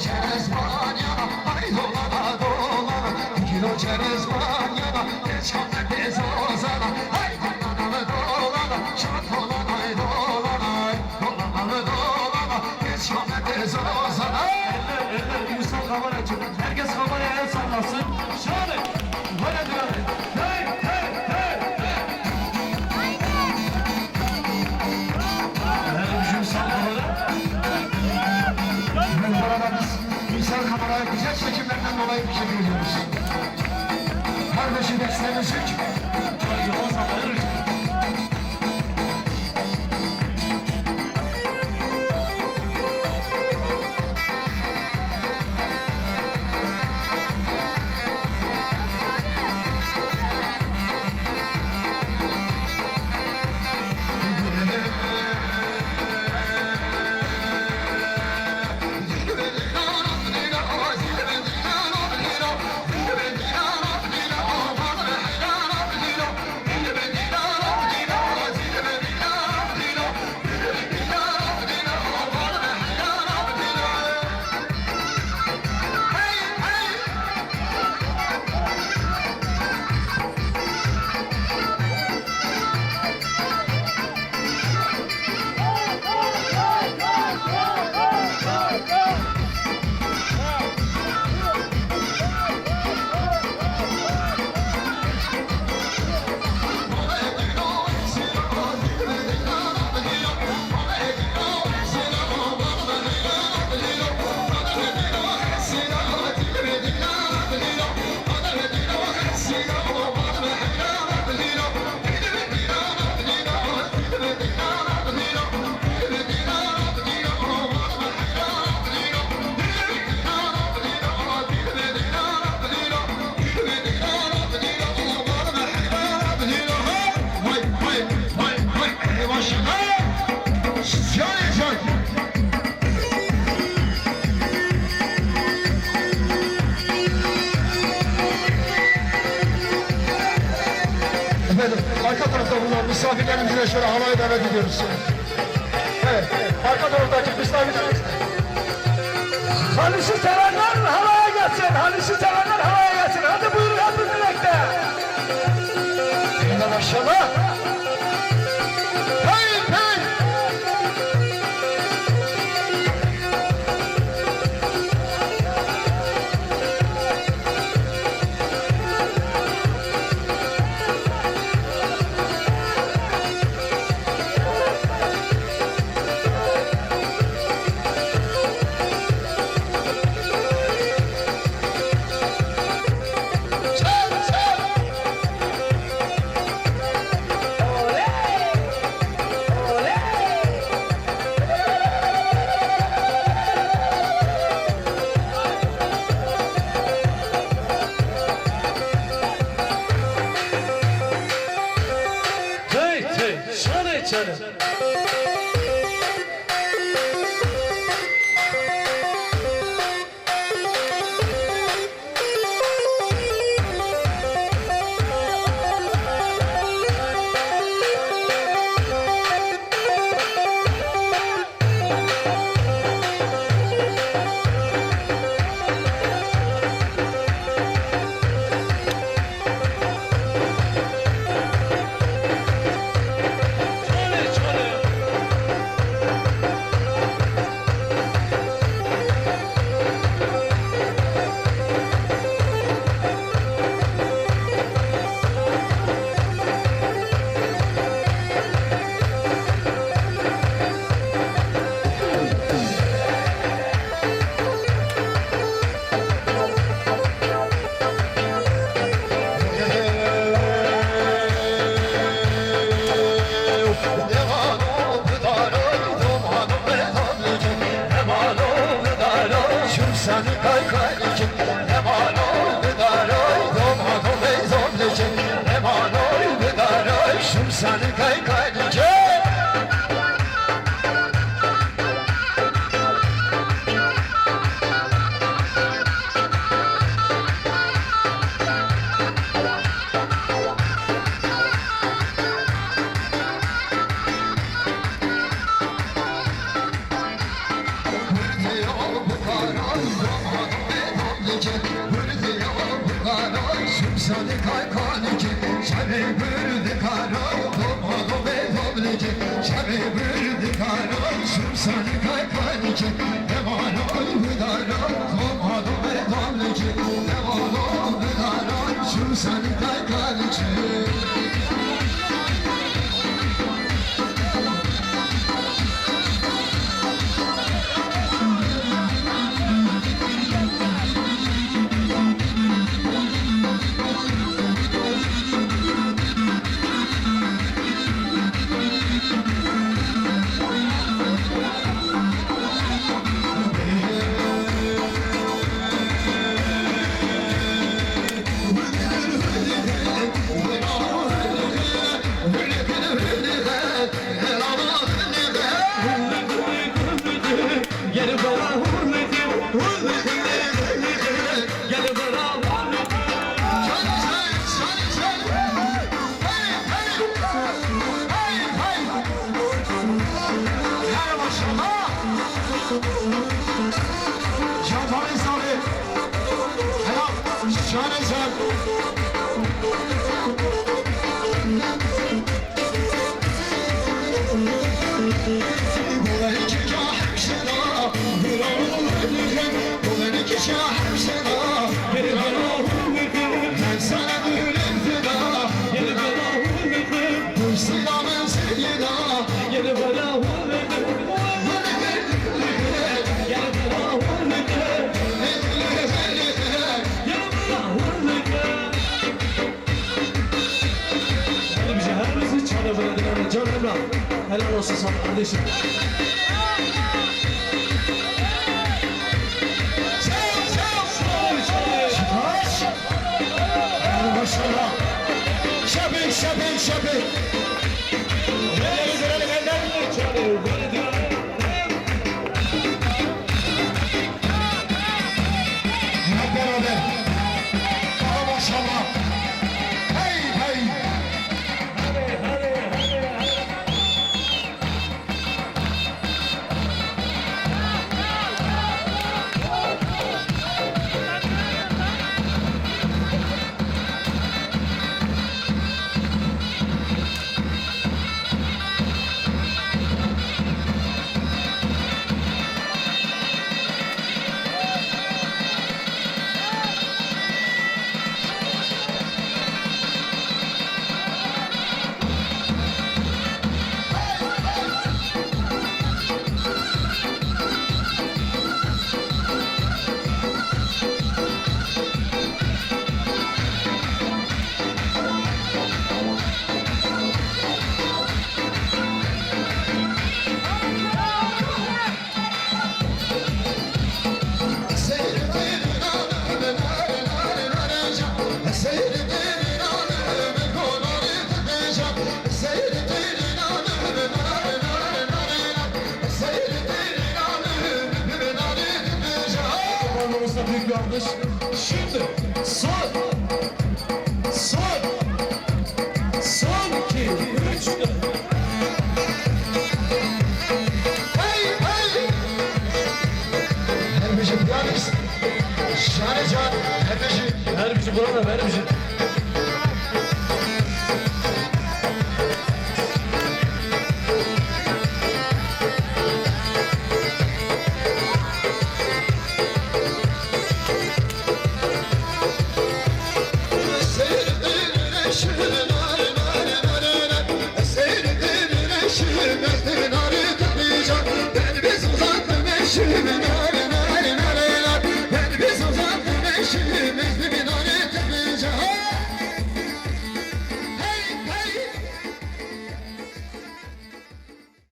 çerez var yana, ay dolana dolana. Kilo çerez var yana, geç kaldı biz ozana. Ay dolana dolana, şart dolana dolana. Dolana dolana, geç kaldı biz ozana. Eller Ünsal kameracı. Herkes kameraya el sallasın. Şöyle. Böyle diyor. Hey hey hey hey. Ünsal kamera. Bugün burada biz Ünsal kameraya güzel çekimlerden dolayı teşekkür ediyoruz. Kardeşi beslemizlik. Yola sallanır. Efendim, arka tarafta bulunan misafirlerimize şöyle havaya davet ediyoruz. Evet, arka taraftaki misafirlerimiz. Halisi sevenler havaya gelsin, halisi sevenler havaya gelsin. Hadi buyurun hep birlikte. Yine maşallah. Hey, hey. Şöyle içelim. Seni kay kaycım, eman ol gıdaray, doma domey zomlecim, eman ol gıdaray, şum seni kay kaycım. Domadım ve damlıcı Devanım gıdaray Şu seni kaykalıcı Helal olsun sana kardeşim. Maşallah Şebek şebek şebek Elleri görelim, elleri çalıyor. Böyle diyelim. Hep beraber Daha maşallah Hey hey Büyük bir alkış. Şimdi son 2 3 Hey hey Herbici piyanist Şanecan Herbici her bizi buranın her bizi. Sevdiğin eşine